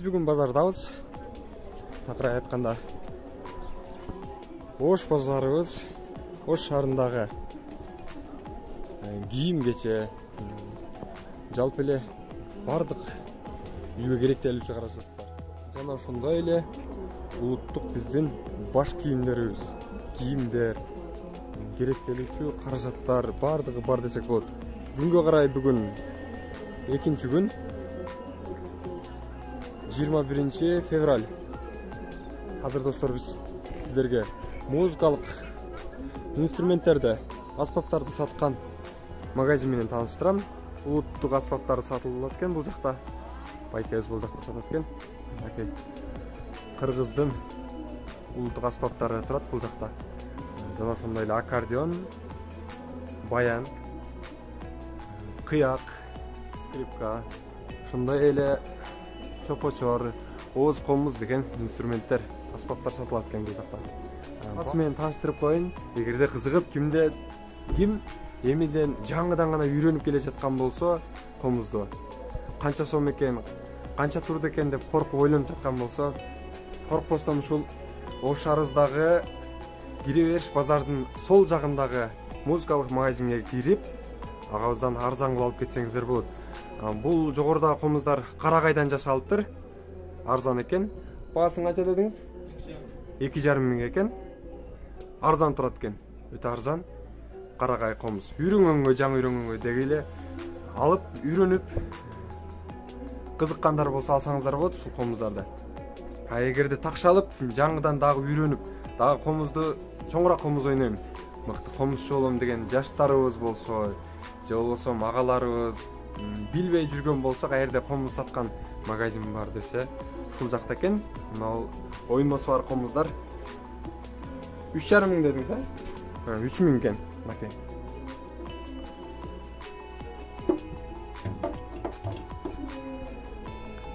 Биз бүгүн базардабыз. Акыры айтканда Ош базарыбыз, Ош шаарындагы кийим кече, жалпы эле бардык үйгө керектелүүчү каражаттар жана ошондой эле улуттук биздин баш кийимдерибиз, кийимдер, керектелүүчү каражаттар бардыгы бар десек болот. Күнгө карай бүгүн экинчи күн, 21 февраль. Азыр достор биз сиздерге музыкалык инструменттерди, аспаптарды саткан магазин менен тааныштырам. Улуттук аспаптарды сатылып экен бул жакта. Байкебиз бул жакта сатат экен. Кыргыздын улуттук аспаптары турат бул жакта. Жана ошондой эле аккордеон, баян, кыяк, скрипка, ошондой эле чопочор, ооз комуз деген инструменттер, аспаптар сатылат экен бул жакта. Асы менен тааныштырып коеюн. Эгерде кызыгып, ким эмиден жаңыдан гана үйрөнүп келе жаткан болсо, комузду канча сом экен, канча турду экен деп коркуп ойлонуп жаткан болсо, коркпостон ушул Ош шаарыбыздагы кире бериш базардын сол жагындагы музыкалык магазинге кирип, агабыздан арзан кылып алып кетсеңиздер болот. Бул жогорудагы комуздар карагайдан жасалыптыр. Арзан экен. Баасын канча дедиңиз? 2,5 миң экен. Арзан турат экен. Өтө арзан. Карагай комуз. Үйрөнгөнгө, жаңы үйрөнгөнгө деги эле алып, үйрөнүп кызыккандар болсо алсаңыздар болот ушул комуздарды. Эгерде такшалып, жаңыдан дагы үйрөнүп, дагы комузду чоңураак комуз ойнойм, мыкты комузчу болом деген жаштарыбыз болсо, же болбосо агаларыбыз билбей жүргөн болсо, каерде комуз саткан магазин бар десе, ушул жакта экен. Мына оймосу бар комуздар 3,5 миң дедиңиз, 3 миң экен.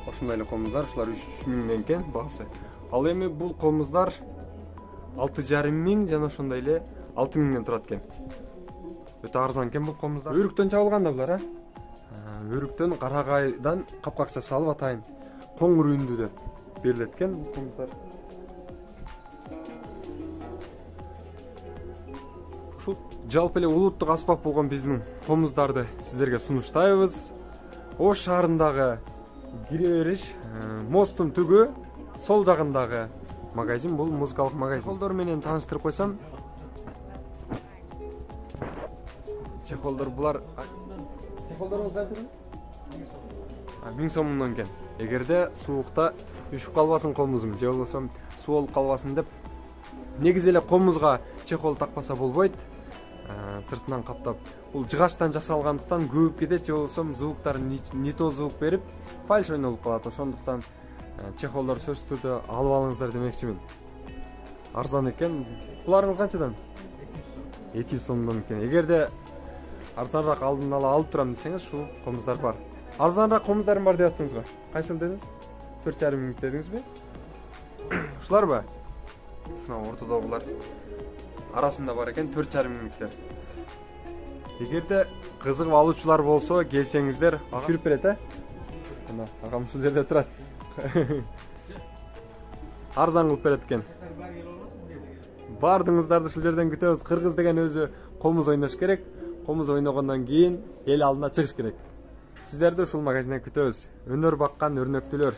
Ошондой эле комуздар, ушулар 3 миңден экен баасы. Ал эми бул комуздар 6,5 миң жана ошондой эле 6 миңден турат экен. Өтө арзан экен бул комуздар. Өрүктөн чабылган да булар, Өрүктөн, карагайдан капкакча салып атайын коңур үндү деп берилет экен бул комуздар. Ушул жалпы эле улуттук аспап болгон биздин комуздарды сиздерге сунуштайбыз. Ош шаарындагы кире бериш мосттун түгү сол жагындагы магазин, бул музыкалык магазин. Чехолдор менен тааныштырып койсом, чехолдор булар чехолдорубуз канча? 1000 сомдон экен. Эгерде суукта үшүп калбасын комузум, же болбосо суу болуп калбасын деп, негизи эле комузга чехол такпаса болбойт. Сыртынан каптап, бул жыгачтан жасалгандыктан көөп кетет, же болбосо звуктар не то звук берип, фальш болуп калат. Ошондуктан чехолдор сөзсүз түрдө алып алыңыздар демекчимин. Арзан экен. Буларыңыз канчадан? 200 сомдон экен. Эгерде арзанраак алдын ала алып турам десеңиз, ушул комуздар бар. Арзанраак комуздарым бар деп аттыңызбы? Кайсыл дедиңиз? 4,5 миң дедиңизби? Ушуларбы? Ушуна ортодогулар арасында бар экен 4,5 миңдер. Эгерде кызыгып алуучулар болсо, келсеңиздер, түшүрүп берет, Мына агам ушул жерде турат. Арзан кылып берет экен. Бардыңыздарды ушул жерден күтөбүз. Кыргыз деген өзү комуз ойнош керек. Комуз ойногондон кийин эл алдына чыгыш керек. Сиздерди ушул магазинден күтөбүз. Өнөр баккан өрнөктүүлөр.